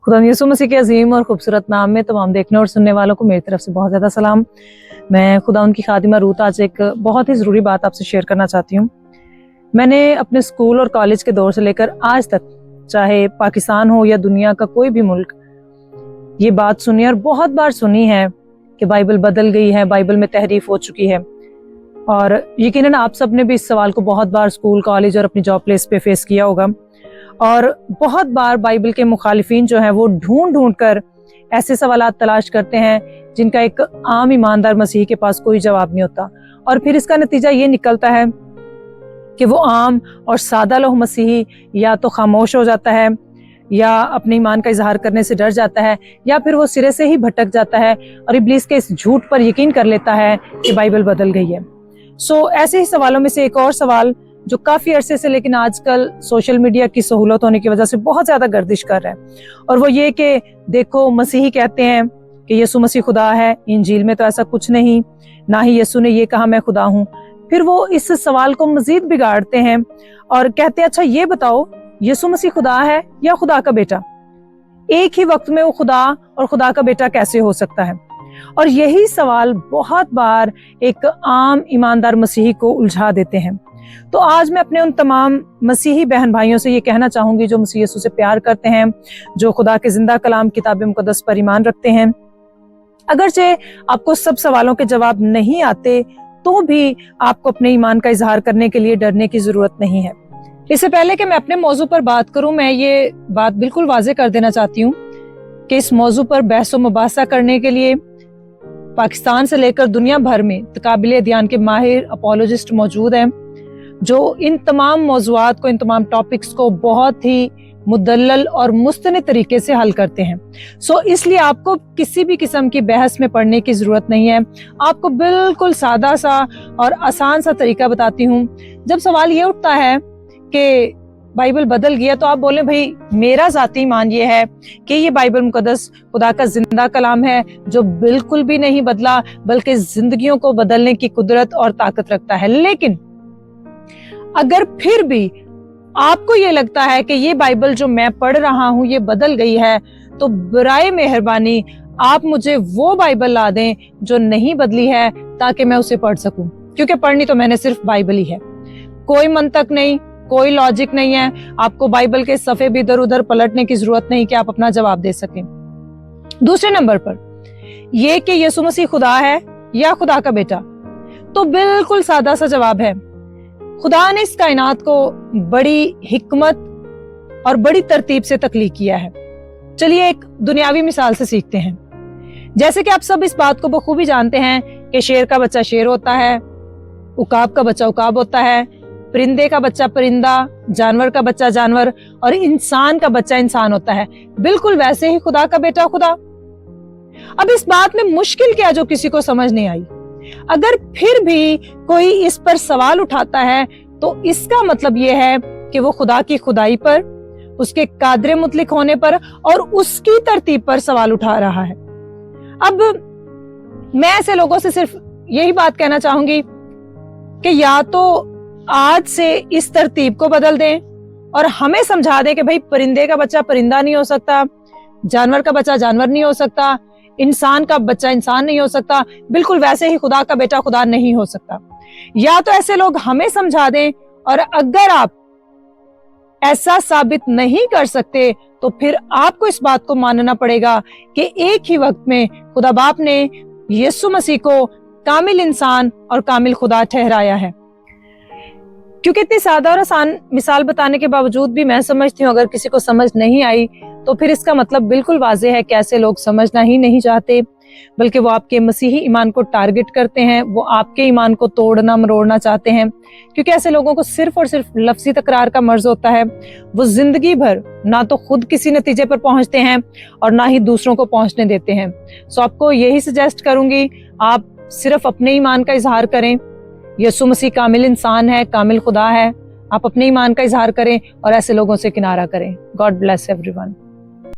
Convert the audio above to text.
खुदा यीशु मसीह के अजीम और खूबसूरत नाम में तमाम देखने और सुनने वालों को मेरी तरफ से बहुत ज़्यादा सलाम। मैं खुदा उनकी खादिमा रूत आज एक बहुत ही ज़रूरी बात आपसे शेयर करना चाहती हूँ। मैंने अपने स्कूल और कॉलेज के दौर से लेकर आज तक, चाहे पाकिस्तान हो या दुनिया का कोई भी मुल्क, ये बात सुनी और बहुत बार सुनी है कि बाइबल बदल गई है, बाइबल में तहरीफ हो चुकी है। और यकीनन आप सब ने भी इस सवाल को बहुत बार स्कूल, कॉलेज और अपनी जॉब प्लेस पे फेस किया होगा। और बहुत बार बाइबल के मुखालिफिन जो हैं वो ढूंढ ढूंढ कर ऐसे सवालात तलाश करते हैं जिनका एक आम ईमानदार मसीही के पास कोई जवाब नहीं होता। और फिर इसका नतीजा ये निकलता है कि वो आम और सादा लोग मसीही या तो खामोश हो जाता है, या अपने ईमान का इजहार करने से डर जाता है, या फिर वो सिरे से ही भटक जाता है और इब्लीस के इस झूठ पर यकीन कर लेता है कि बाइबल बदल गई है। ऐसे ही सवालों में से एक और सवाल जो काफी अरसे से, लेकिन आजकल सोशल मीडिया की सहूलत होने की वजह से बहुत ज्यादा गर्दिश कर रहा है, और वो ये कि देखो मसीही कहते हैं कि यीशु मसीह खुदा है, इंजील में तो ऐसा कुछ नहीं, ना ही यीशु ने ये कहा मैं खुदा हूँ। फिर वो इस सवाल को मजीद बिगाड़ते हैं और कहते हैं अच्छा ये बताओ यीशु मसीह खुदा है या खुदा का बेटा? एक ही वक्त में वो खुदा और खुदा का बेटा कैसे हो सकता है? और यही सवाल बहुत बार एक आम ईमानदार मसीही को उलझा देते हैं। तो आज मैं अपने उन तमाम मसीही बहन भाइयों से ये कहना चाहूंगी जो मसीह यीशु से प्यार करते हैं, जो खुदा के जिंदा कलाम किताब मुकद्दस पर ईमान रखते हैं, अगरचे आपको सब सवालों के जवाब नहीं आते तो भी आपको अपने ईमान का इजहार करने के लिए डरने की जरूरत नहीं है। इससे पहले कि मैं अपने मौजू पर बात करूं, मैं ये बात बिल्कुल वाज़ेह कर देना चाहती हूँ कि इस मौजू पर बहस व मुबासा करने के लिए पाकिस्तान से लेकर दुनिया भर में तकाबिल अदयान के माहिर अपोलोजिस्ट मौजूद हैं जो इन तमाम मौज़ूआत को, इन तमाम टॉपिक्स को बहुत ही मुदल्लल और मुस्तनद तरीके से हल करते हैं। इसलिए आपको किसी भी किस्म की बहस में पढ़ने की जरूरत नहीं है। आपको बिल्कुल सादा सा और आसान सा तरीका बताती हूँ। जब सवाल ये उठता है कि बाइबल बदल गया, तो आप बोले भाई मेरा ज़ाती ईमान ये है कि ये बाइबल मुकद्दस खुदा का जिंदा कलाम है जो बिल्कुल भी नहीं बदला, बल्कि जिंदगियों को बदलने की कुदरत और ताकत रखता है। लेकिन अगर फिर भी आपको ये लगता है कि ये बाइबल जो मैं पढ़ रहा हूँ ये बदल गई है, तो बराए मेहरबानी आप मुझे वो बाइबल ला दें जो नहीं बदली है ताकि मैं उसे पढ़ सकूं, क्योंकि पढ़नी तो मैंने सिर्फ बाइबल ही है। कोई मंतक नहीं, कोई लॉजिक नहीं है। आपको बाइबल के सफे भी इधर उधर पलटने की जरूरत नहीं कि आप अपना जवाब दे सकें। दूसरे नंबर पर ये कि यीशु मसीह खुदा है या खुदा का बेटा, तो बिल्कुल सादा सा जवाब है। खुदा ने इस कायनात को बड़ी हिकमत और बड़ी तरतीब से तख्लीक किया है। चलिए एक दुनियावी मिसाल से सीखते हैं। जैसे कि आप सब इस बात को बखूबी जानते हैं कि शेर का बच्चा शेर होता है, उकाब का बच्चा उकाब होता है, परिंदे का बच्चा परिंदा, जानवर का बच्चा जानवर, और इंसान का बच्चा इंसान होता है। बिल्कुल वैसे ही खुदा का बेटा खुदा। अब इस बात में मुश्किल क्या जो किसी को समझ नहीं आई? अगर फिर भी कोई इस पर सवाल उठाता है तो इसका मतलब यह है कि वो खुदा की खुदाई पर, उसके कादरे मुतलिक होने पर और उसकी तरतीब पर सवाल उठा रहा है। अब मैं ऐसे लोगों से सिर्फ यही बात कहना चाहूंगी कि या तो आज से इस तरतीब को बदल दें और हमें समझा दें कि भाई परिंदे का बच्चा परिंदा नहीं हो सकता, जानवर का बच्चा जानवर नहीं हो सकता, इंसान का बच्चा इंसान नहीं हो सकता, बिल्कुल वैसे ही खुदा का बेटा खुदा नहीं हो सकता। या तो ऐसे लोग हमें समझा दें, और अगर आप ऐसा साबित नहीं कर सकते तो फिर आपको इस बात को मानना पड़ेगा कि एक ही वक्त में खुदा बाप ने यीशु मसीह को कामिल इंसान और कामिल खुदा ठहराया है। क्योंकि इतनी सादा और आसान मिसाल बताने के बावजूद भी मैं समझती हूँ अगर किसी को समझ नहीं आई तो फिर इसका मतलब बिल्कुल वाज़ेह है कि ऐसे लोग समझना ही नहीं चाहते, बल्कि वो आपके मसीही ईमान को टारगेट करते हैं, वो आपके ईमान को तोड़ना मरोड़ना चाहते हैं। क्योंकि ऐसे लोगों को सिर्फ और सिर्फ लफ्ज़ी तकरार का मर्ज होता है। वो जिंदगी भर ना तो खुद किसी नतीजे पर पहुंचते हैं और ना ही दूसरों को पहुंचने देते हैं। आपको यही सजेस्ट करूंगी, आप सिर्फ अपने ईमान का इजहार करें। यीशु मसीह कामिल इंसान है, कामिल खुदा है। आप अपने ईमान का इजहार करें और ऐसे लोगों से किनारा करें। God bless everyone.